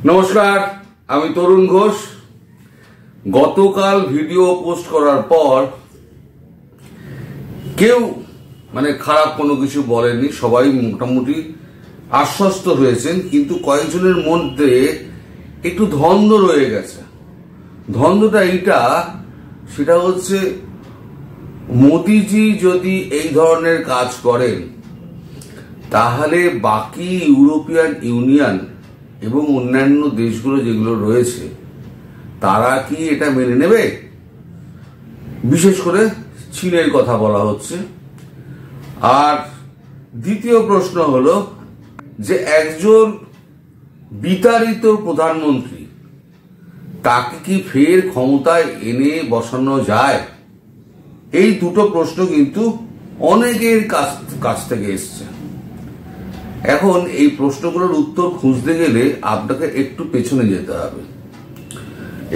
নমস্কার, আমি তরুণ ঘোষ। গতকাল ভিডিও পোস্ট করার পর কেউ খারাপ কোনো কিছু বলেনি, সবাই মোটামুটি আশ্বস্ত হয়েছেন, কিন্তু কয়েকজনের মধ্যে একটু দ্বন্দ্ব রয়ে গেছে। দ্বন্দ্বটা সেটা হচ্ছে মোদিজি যদি এই ধরনের কাজ করেন তাহলে বাকি ইউরোপিয়ান ইউনিয়ন এবং অন্যান্য দেশগুলো যেগুলো রয়েছে তারা কি এটা মেনে নেবে? বিশেষ করে চীনের কথা বলা হচ্ছে। আর দ্বিতীয় প্রশ্ন হলো যে একজন বিতাড়িত প্রধানমন্ত্রী তাকে কি ফের ক্ষমতায় এনে বসানো যায়? এই দুটো প্রশ্ন কিন্তু অনেকের কাছ থেকে এসছে। এখন এই প্রশ্নগুলোর উত্তর খুঁজতে গেলে আপনাকে একটু পেছনে যেতে হবে।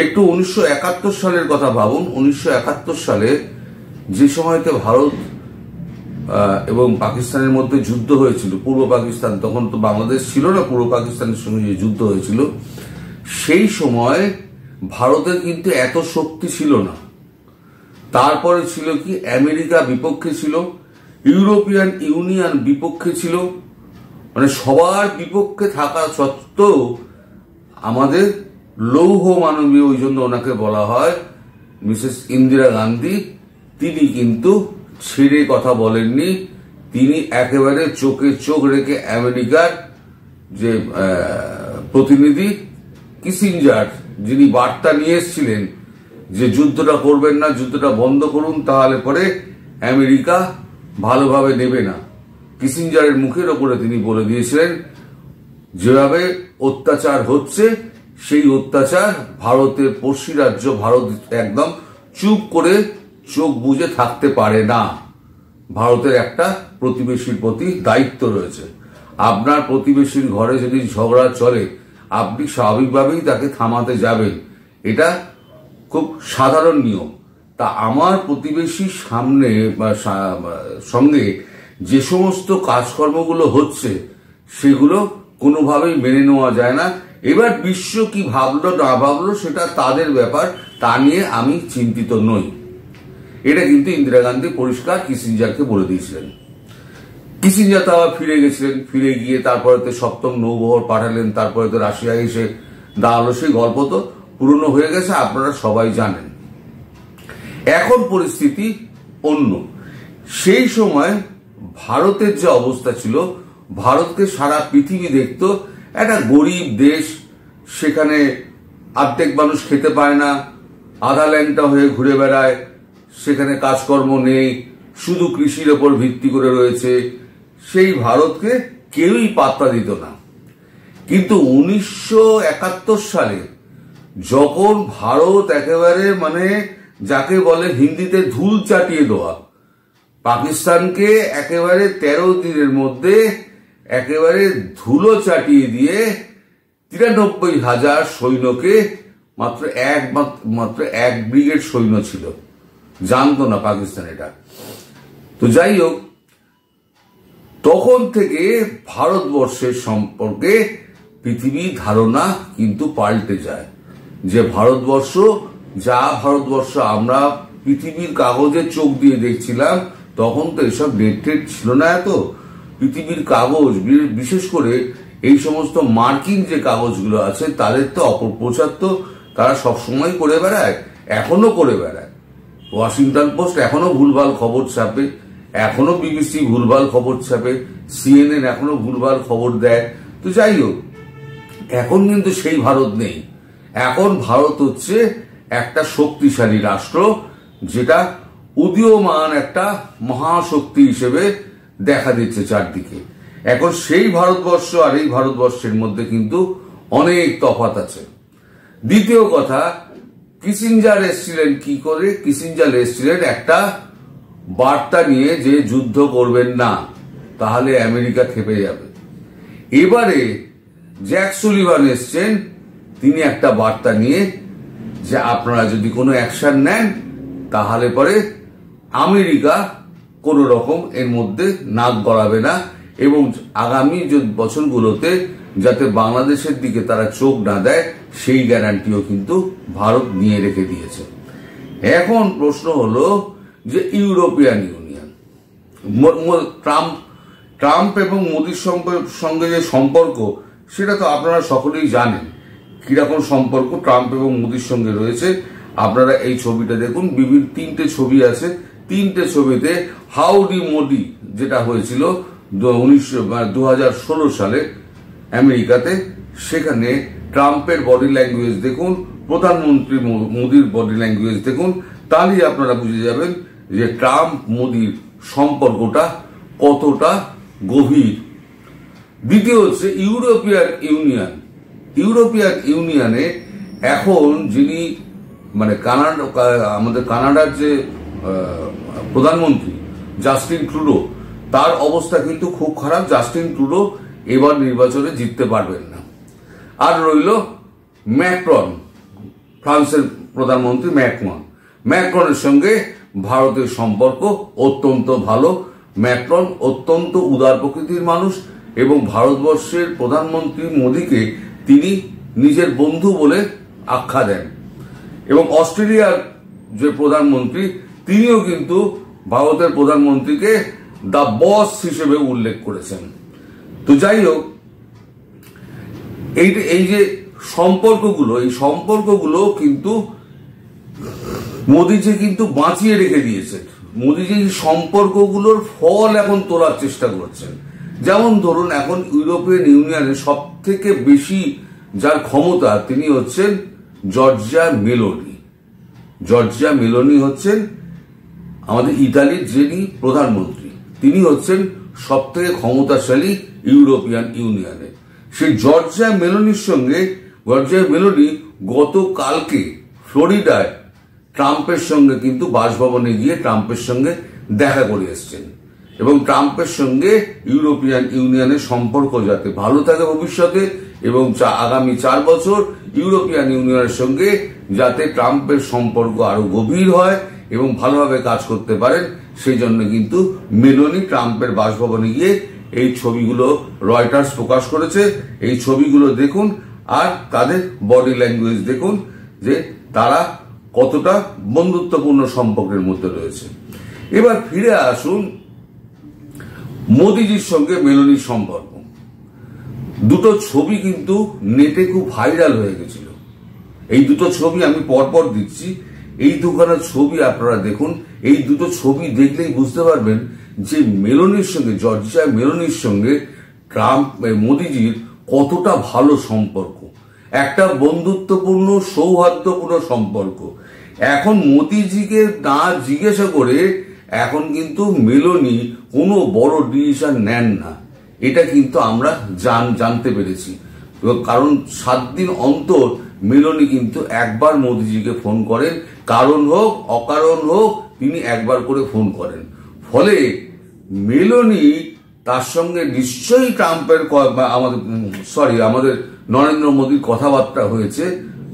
একটু 1971 সালের কথা ভাবুন। 1971 সালে যে সময়তে ভারত এবং পাকিস্তানের মধ্যে যুদ্ধ হয়েছিল, পূর্ব পাকিস্তান, তখন তো বাংলাদেশ ছিল না, পূর্ব পাকিস্তানের সঙ্গে যে যুদ্ধ হয়েছিল, সেই সময় ভারতের কিন্তু এত শক্তি ছিল না। তারপরে ছিল কি, আমেরিকা বিপক্ষে ছিল, ইউরোপিয়ান ইউনিয়ন বিপক্ষে ছিল, সবার বিপক্ষে থাকা সত্ত্বেও আমাদের লৌহ মানবীয়, ওই জন্য ওনাকে বলা হয় মিসেস ইন্দিরা গান্ধী, তিনি কিন্তু ছেড়ে কথা বলেননি। তিনি একেবারে চোখে চোখ রেখে আমেরিকার যে প্রতিনিধি কিসিঞ্জার, যিনি বার্তা নিয়ে এসেছিলেন যে যুদ্ধটা করবেন না, যুদ্ধটা বন্ধ করুন, তাহলে পরে আমেরিকা ভালোভাবে নেবে না, কিসিঞ্জারের মুখের ওপরে তিনি বলে দিয়েছিলেন যেভাবে অত্যাচার হচ্ছে সেই অত্যাচার ভারতের পড়শি রাজ্য ভারত একদম চুপ করে চোখ বুজে থাকতে পারে না। ভারতের একটা প্রতিবেশীর প্রতি দায়িত্ব রয়েছে। আপনার প্রতিবেশীর ঘরে যদি ঝগড়া চলে আপনি স্বাভাবিকভাবেই তাকে থামাতে যাবেন, এটা খুব সাধারণ নিয়ম। তা আমার প্রতিবেশীর সামনে বা সঙ্গে যে সমস্ত কাজকর্মগুলো হচ্ছে সেগুলো কোনোভাবেই মেনে নেওয়া যায় না। এবার বিশ্ব কি ভাবলো না ভাবলো সেটা তাদের ব্যাপার, তা নিয়ে আমি চিন্তিত নই। এটা কিন্তু ইন্দিরা গান্ধী পরিষ্কার কিসিঞ্জারকে বলে দিয়েছিলেন। কিসিঞ্জার তো আবার ফিরে গেছিলেন, ফিরে গিয়ে তারপরে তো সপ্তম নৌবহর পাঠালেন, তারপরে তো রাশিয়া এসে দাঁড়ালো। সেই গল্প তো পুরনো হয়ে গেছে, আপনারা সবাই জানেন। এখন পরিস্থিতি অন্য। সেই সময় ভারতের যে অবস্থা ছিল, ভারতকে সারা পৃথিবী দেখত একটা গরিব দেশ, সেখানে অর্ধেক মানুষ খেতে পায় না, আধা ল্যাংটা হয়ে ঘুরে বেড়ায়, সেখানে কাজকর্ম নেই, শুধু কৃষির ওপর ভিত্তি করে রয়েছে। সেই ভারতকে কেউই পাত্তা দিত না। কিন্তু 1971 সালে যখন ভারত একেবারে যাকে বলে হিন্দিতে ধুল চাটিয়ে দেওয়া, পাকিস্তানকে একেবারে 13 দিনের মধ্যে একেবারে ধুলো চাটিয়ে দিয়ে 93,000 সৈন্যকে, মাত্র এক ব্রিগেড সৈন্য ছিল, জানতো না পাকিস্তান এটা। তো যাই হোক, তখন থেকে ভারতবর্ষের সম্পর্কে পৃথিবীর ধারণা কিন্তু পাল্টে যায়। যে ভারতবর্ষ আমরা পৃথিবীর কাগজে চোখ দিয়ে দেখছিলাম, তখন তো এসব ডেট ছিল না এত। পৃথিবীর কাগজ, বিশেষ করে এই সমস্ত মার্কিন যে কাগজগুলো আছে, তাদের তো অপপ্রচার তো তারা সবসময় করে বেড়ায়, এখনো করে বেড়ায়। ওয়াশিংটন পোস্ট এখনো ভুলভাল খবর ছাপে, এখনো বিবিসি ভুলভাল খবর ছাপে, CNN এখনো ভুলভাল খবর দেয়। তো যাই হোক, এখন কিন্তু সেই ভারত নেই। এখন ভারত হচ্ছে একটা শক্তিশালী রাষ্ট্র, যেটা উদীয়মান একটা মহাশক্তি হিসেবে দেখা দিচ্ছে চারদিকে। এখন সেই ভারতবর্ষ আর এই ভারতবর্ষের মধ্যে কিন্তু অনেক তফাৎ আছে। দ্বিতীয় কথা, কিসিঞ্জার এসেছিলেন কি করে? কিসিঞ্জার এসেছিলেন একটা বার্তা নিয়ে যে যুদ্ধ করবেন না, তাহলে আমেরিকা খেপে যাবে। এবারে জ্যাক সুলিভান এসছেন, তিনি একটা বার্তা নিয়ে যে আপনারা যদি কোনো অ্যাকশন নেন তাহলে পরে আমেরিকা কোন রকম এর মধ্যে নাক গলাবে না এবং আগামী যে বছরগুলোতে যাতে বাংলাদেশের দিকে তারা চোখ না দেয়, সেই গ্যারান্টিও কিন্তু ভারত নিয়ে রেখে দিয়েছে। এখন প্রশ্ন হলো যে ইউরোপিয়ান ইউনিয়ন, ট্রাম্প এবং মোদির সঙ্গে যে সম্পর্ক, সেটা তো আপনারা সকলেই জানেন কিরকম সম্পর্ক ট্রাম্প এবং মোদির সঙ্গে রয়েছে। আপনারা এই ছবিটা দেখুন, বিভিন্ন 3টে ছবি আছে। 3টে ছবিতে হাউডি মোদি যেটা হয়েছিল 2016 সালে আমেরিকাতে, সেখানে ট্রাম্পের বডি ল্যাঙ্গুয়েজ দেখুন, প্রধানমন্ত্রী মোদির বডি ল্যাঙ্গুয়েজ দেখুন, তাহলেই আপনারা বুঝে যাবেন যে ট্রাম্প মোদির সম্পর্কটা কতটা গভীর। দ্বিতীয় হচ্ছে ইউরোপিয়ান ইউনিয়ন। ইউরোপিয়ান ইউনিয়নে এখন যিনি মানে আমাদের কানাডার যে প্রধানমন্ত্রী জাস্টিন ট্রুডো, তার অবস্থা কিন্তু খুব খারাপ। জাস্টিন ট্রুডো এবার নির্বাচনে জিততে পারবেন না। আর রইল ম্যাক্রন, ফ্রান্সের প্রধানমন্ত্রী ম্যাক্রনের সঙ্গে ভারতের সম্পর্ক অত্যন্ত ভালো। ম্যাক্রন অত্যন্ত উদার প্রকৃতির মানুষ এবং ভারতবর্ষের প্রধানমন্ত্রী মোদীকে তিনি নিজের বন্ধু বলে আখ্যা দেন। এবং অস্ট্রেলিয়ার যে প্রধানমন্ত্রী, তিনিও কিন্তু ভারতের প্রধানমন্ত্রীকে দ্য বস হিসেবে উল্লেখ করেছেন। তো যাই হোক, এই যে সম্পর্কগুলো কিন্তু মোদীজি কিন্তু বাঁচিয়ে রেখে দিয়েছেন। মোদীজি সম্পর্কগুলোর ফল এখন তোলার চেষ্টা করছেন। যেমন ধরুন, এখন ইউরোপিয়ান ইউনিয়নের সব থেকে বেশি যার ক্ষমতা, তিনি হচ্ছেন জর্জিয়া মেলোনি। জর্জিয়া মেলোনি হচ্ছেন আমাদের ইতালির যিনি প্রধানমন্ত্রী, তিনি হচ্ছেন সব থেকে ক্ষমতাশালী ইউরোপিয়ান ইউনিয়নে। সেই জর্জিয়া মেলোনি গতকালকে ফ্লোরিডায় ট্রাম্পের সঙ্গে কিন্তু বাসভবনে গিয়ে ট্রাম্পের সঙ্গে দেখা করে এসছেন। এবং ট্রাম্পের সঙ্গে ইউরোপিয়ান ইউনিয়নের সম্পর্ক যাতে ভালো থাকে ভবিষ্যতে, এবং আগামী 4 বছর ইউরোপিয়ান ইউনিয়নের সঙ্গে যাতে ট্রাম্পের সম্পর্ক আরো গভীর হয় এবং ভালোভাবে কাজ করতে পারেন, সেই জন্য কিন্তু মেলোনি ট্রাম্পের বাসভবনে গিয়ে এই ছবিগুলো রয়টার্স প্রকাশ করেছে। এই ছবিগুলো দেখুন আর তাদের বডি ল্যাঙ্গুয়েজ দেখুন যে তারা কতটা বন্ধুত্বপূর্ণ সম্পর্কের মধ্যে রয়েছে। এবার ফিরে আসুন মোদিজির সঙ্গে মেলোনির সম্পর্ক। দুটো ছবি কিন্তু নেটে খুব ভাইরাল হয়ে গেছিল। এই দুটো ছবি আমি পরপর দিচ্ছি, এই দুখানা ছবি আপনারা দেখুন। এই দুটো ছবি দেখলেই বুঝতে পারবেন যে মেলোনির সঙ্গে, জর্জিয়া মেলোনির সঙ্গে মোদিজির কতটা ভালো সম্পর্ক, একটা বন্ধুত্বপূর্ণ সৌহার্দ্যপূর্ণ সম্পর্ক। এখন মোদিজিকে না জিজ্ঞাসা করে এখন কিন্তু মেলোনি কোনো বড় ডিসিশন নেন না, এটা কিন্তু আমরা জানতে পেরেছি। কারণ 7 দিন অন্তর মেলোনি কিন্তু একবার মোদিজিকে ফোন করেন, কারণ হোক অকারণ হোক তিনি একবার করে ফোন করেন। ফলে মেলোনি তার সঙ্গে নিশ্চয়ই আমাদের নরেন্দ্র মোদীর কথাবার্তা হয়েছে।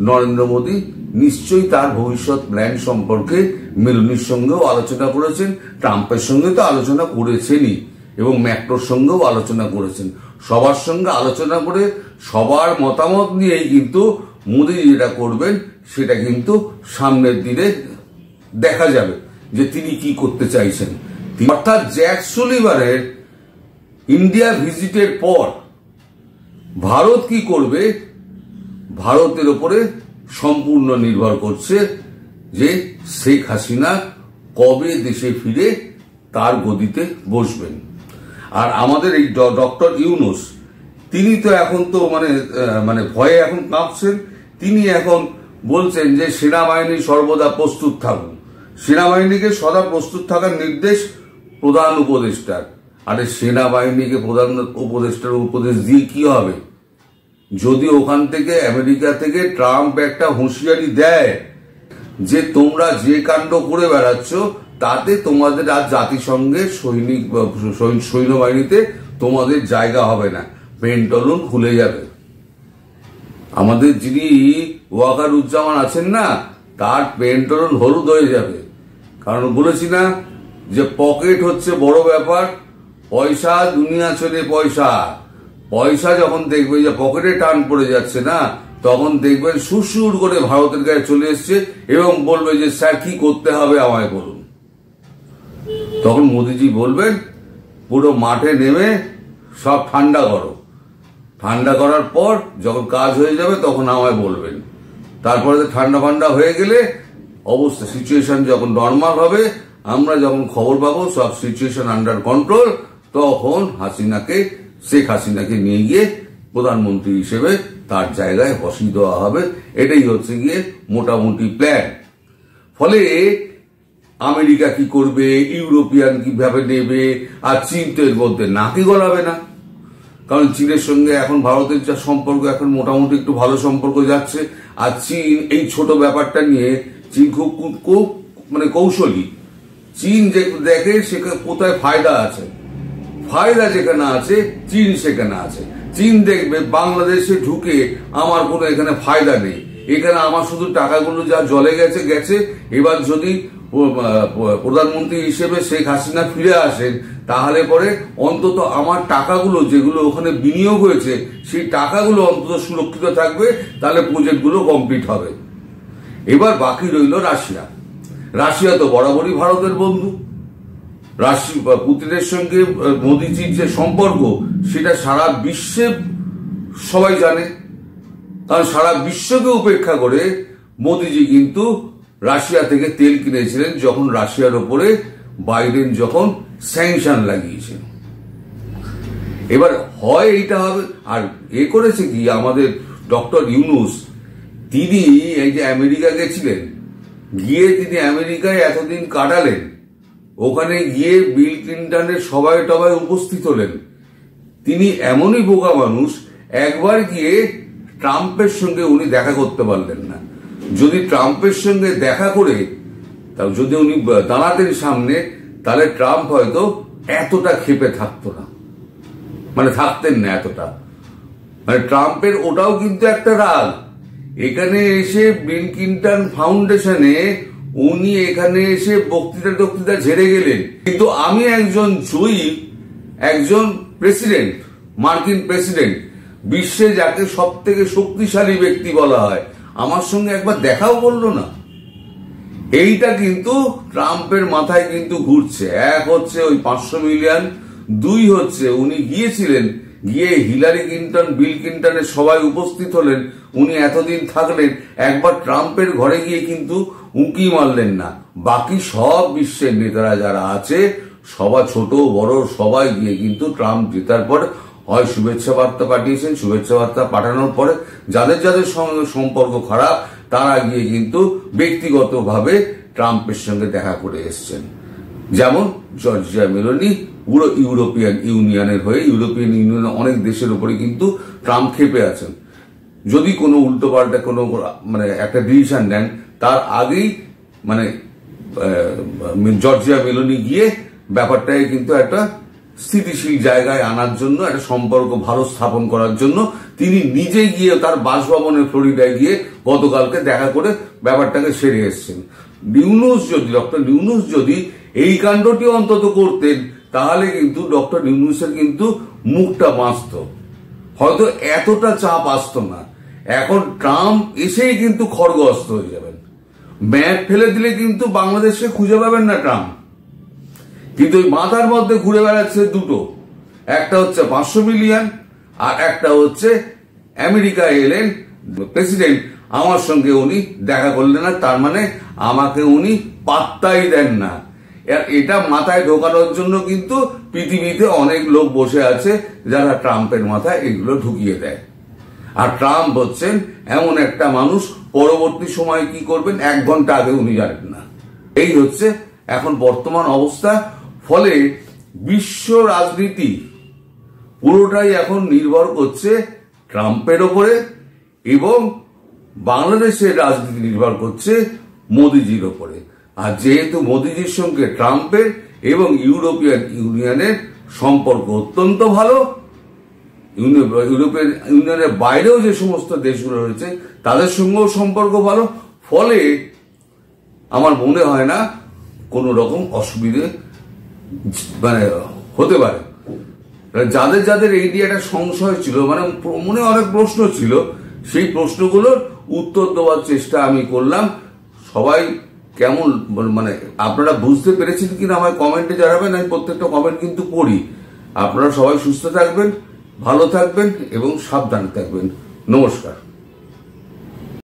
নরেন্দ্র মোদী নিশ্চয়ই তার ভবিষ্যৎ প্ল্যান সম্পর্কে মেলোনির সঙ্গেও আলোচনা করেছেন, ট্রাম্পের সঙ্গে তো আলোচনা করেছেনই এবং ম্যাক্রোর সঙ্গেও আলোচনা করেছেন। সবার সঙ্গে আলোচনা করে সবার মতামত নিয়েই কিন্তু মোদী যেটা করবেন সেটা কিন্তু সামনের দিনে দেখা যাবে যে তিনি কি করতে চাইছেন। অর্থাৎ জ্যাক সুলিভানের ইন্ডিয়া ভিজিটের পর ভারত কি করবে, ভারতের উপরে সম্পূর্ণ নির্ভর করছে যে শেখ হাসিনা কবে দেশে ফিরে তার গদিতে বসবেন। আর আমাদের এই ডক্টর ইউনূস, তিনি তো এখন তো মানে ভয়ে এখন কাঁপছেন। তিনি এখন বলছেন যে সেনাবাহিনী সর্বদা প্রস্তুত থাকুন, সেনাবাহিনীকে সদা প্রস্তুত থাকার নির্দেশ প্রধান উপদেষ্টার। আরে সেনাবাহিনীকে প্রধান উপদেষ্টার উপদেশ দিয়ে কি হবে? যদি ওখান থেকে আমেরিকা থেকে ট্রাম্প একটা হুঁশিয়ারি দেয় যে তোমরা যে কাণ্ড করে বেড়াচ্ছ তাতে তোমাদের আর জাতিসংঘের সৈন্যবাহিনীতে তোমাদের জায়গা হবে না, পেন্টাগন খুলে যাবে। আমাদের যিনি ওয়াকারুজ্জামান আছেন না, তার পেন্টাগন হলুদ হয়ে যাবে। কারণ বলেছি না যে পকেট হচ্ছে বড় ব্যাপার, পয়সা দুনিয়া চলে পয়সা। পয়সা যখন দেখবে যে পকেটে টান পড়ে যাচ্ছে না, তখন দেখবেন সুরসুর করে ভারতের গায়ে চলে এসছে এবং বলবে যে স্যার কি করতে হবে আমায় বলুন। তখন মোদিজি বলবেন পুরো মাঠে নেমে সব ঠান্ডা করো, ঠান্ডা করার পর যখন কাজ হয়ে যাবে তখন আমায় বলবেন। তারপরে ঠান্ডা হয়ে গেলে অবস্থা সিচুয়েশন যখন নর্মাল হবে, আমরা যখন খবর পাবো সব সিচুয়েশন আন্ডার কন্ট্রোল, তখন শেখ হাসিনাকে নিয়ে গিয়ে প্রধানমন্ত্রী হিসেবে তার জায়গায় বসিয়ে দেওয়া হবে। এটাই হচ্ছে গিয়ে মোটামুটি প্ল্যান। ফলে আমেরিকা কি করবে, ইউরোপিয়ান কিভাবে নেবে, আর চীন তো এর মধ্যে নাকি গলাবে না। কারণ চীনের সঙ্গে এখন ভারতের যা সম্পর্ক, এখন মোটামুটি একটু ভালো সম্পর্ক যাচ্ছে। আর চীন এই ছোট ব্যাপারটা নিয়ে চীন খুব মানে কৌশলী। চীন যে দেখে সেখানে কোথায় ফায়দা আছে, ফায়দা যেখানে আছে চীন সেখানে আছে। চীন দেখবে বাংলাদেশে ঢুকে আমার কোনো এখানে ফায়দা নেই, এখানে আমার শুধু টাকাগুলো যা জলে গেছে। এবার যদি প্রধানমন্ত্রী হিসেবে শেখ হাসিনা ফিরে আসেন, তাহলে পরে অন্তত আমার টাকাগুলো যেগুলো ওখানে বিনিয়োগ হয়েছে সেই টাকাগুলো অন্তত সুরক্ষিত থাকবে, তাহলে প্রজেক্টগুলো কমপ্লিট হবে। এবার বাকি রইল রাশিয়া। রাশিয়া তো বরাবরই ভারতের বন্ধু। পুতিনের সঙ্গে মোদিজির যে সম্পর্ক সেটা সারা বিশ্বে সবাই জানে। কারণ সারা বিশ্বকে উপেক্ষা করে মোদিজি কিন্তু রাশিয়া থেকে তেল কিনেছিলেন যখন রাশিয়ার ওপরে বাইডেন যখন স্যাংশন লাগিয়েছেন। এবার হয় এইটা হবে। আর করেছে কি আমাদের ডক্টর ইউনুস, তিনি এই যে আমেরিকা গেছিলেন, গিয়ে তিনি আমেরিকায় এতদিন কাটালেন, ওখানে গিয়ে বিল ক্লিন্টনের সবাই উপস্থিত হলেন। তিনি এমনই বোকা মানুষ, একবার গিয়ে ট্রাম্পের সঙ্গে উনি দেখা করতে পারলেন না। যদি ট্রাম্পের সঙ্গে দেখা করে যদি উনি দাঁড়াতেন সামনে, তাহলে ট্রাম্প হয়তো এতটা ক্ষেপে থাকতো না, মানে থাকতেন না এতটা। মানে ট্রাম্পের ওটাও কিন্তু একটা রাগ। এখানে এসে বিল ক্লিন্টন ফাউন্ডেশনে উনি এখানে এসে বক্তৃতা ঝেড়ে গেলেন, কিন্তু আমি একজন জয়ী, একজন প্রেসিডেন্ট, মার্কিন প্রেসিডেন্ট, বিশ্বে যাকে সব থেকে শক্তিশালী ব্যক্তি বলা হয়, আমার সঙ্গে একবার দেখাও করলো না। এইটা কিন্তু ট্রাম্পের মাথায় কিন্তু ঘুরছে। এক হচ্ছে ওই 500 মিলিয়ন, দুই হচ্ছে উনি গিয়েছিলেন, গিয়ে হিলারি ক্লিন্টন, বিল ক্লিন্টনের সবাই উপস্থিত হলেন, উনি এতদিন থাকলেন, একবার ট্রাম্পের ঘরে গিয়ে কিন্তু উঁকি মারলেন না। বাকি সব বিশ্বের নেতারা যারা আছে, সবাই ছোট বড় সবাই গিয়ে কিন্তু ট্রাম্প জেতার পর হয় শুভেচ্ছা বার্তা পাঠিয়েছেন, শুভেচ্ছা বার্তা পাঠানোর পরে যাদের সঙ্গে সম্পর্ক খারাপ তারা গিয়ে কিন্তু ব্যক্তিগতভাবে ট্রাম্পের সঙ্গে দেখা করে এসছেন। যেমন জর্জিয়া মেলোনি পুরো ইউরোপিয়ান ইউনিয়নের হয়ে, ইউরোপিয়ান ইউনিয়নের অনেক দেশের উপরে কিন্তু ট্রাম্প ক্ষেপে আছেন। যদি কোনো উল্টোপাল্টা কোনো মানে একটা ডিসিশন নেন, তার আগেই মানে জর্জিয়া মেলোনি গিয়ে ব্যাপারটাকে কিন্তু একটা স্থিতিশীল জায়গায় আনার জন্য, একটা সম্পর্ক ভালো স্থাপন করার জন্য তিনি নিজে গিয়ে তার বাসভবনে ফ্লোরিডায় গিয়ে গতকালকে দেখা করে ব্যাপারটাকে সেরে এসছেন। ডক্টর ইউনুস যদি এই কাণ্ডটি অন্তত করতেন, তাহলে কিন্তু ডক্টর ইউনুসের কিন্তু মুখটা বাঁচত, হয়তো এতটা চাপ আসতো না। এখন ট্রাম্প এসেই কিন্তু খড়গহস্ত হয়ে যাবেন। ম্যাপ ফেলে দিলে কিন্তু বাংলাদেশকে খুঁজে পাবেন না ট্রাম্প। কিন্তু ওই মাথার মধ্যে ঘুরে বেড়াচ্ছে দুটো, একটা হচ্ছে 500 মিলিয়ন আর একটা হচ্ছে আমেরিকায় এলেন প্রেসিডেন্ট, আমার সঙ্গে উনি দেখা করলেন না, তার মানে আমাকে উনি পাত্তাই দেন না। এটা মাথায় ঢোকানোর জন্য কিন্তু পৃথিবীতে অনেক লোক বসে আছে যারা ট্রাম্পের মাথায় এগুলো ঢুকিয়ে দেয়। আর ট্রাম্প হচ্ছেন এমন একটা মানুষ, পরবর্তী সময় কি করবেন 1 ঘন্টা আগে উনি জানেন না। এই হচ্ছে এখন বর্তমান অবস্থা। ফলে বিশ্ব রাজনীতি পুরোটাই এখন নির্ভর করছে ট্রাম্পের ওপরে, এবং বাংলাদেশের রাজনীতি নির্ভর করছে মোদিজির ওপরে। আর যেহেতু মোদিজির সঙ্গে ট্রাম্পের এবং ইউরোপিয়ান ইউনিয়নের সম্পর্ক অত্যন্ত ভালো, ইউরোপিয়ান ইউনিয়নের বাইরেও যে সমস্ত দেশগুলো রয়েছে তাদের সঙ্গেও সম্পর্ক ভালো, ফলে আমার মনে হয় না কোন রকম অসুবিধে মানে হতে পারে। যাদের যাদের এই নিয়ে একটা সংশয় ছিল, মানে মনে অনেক প্রশ্ন ছিল, সেই প্রশ্নগুলোর উত্তর দেওয়ার চেষ্টা আমি করলাম। সবাই কেমন, মানে আপনারা বুঝতে পেরেছেন কিনা আমায় কমেন্টে জানাবেন। আমি প্রত্যেকটা কমেন্ট কিন্তু পড়ি। আপনারা সবাই সুস্থ থাকবেন, ভালো থাকবেন এবং সাবধানে থাকবেন। নমস্কার।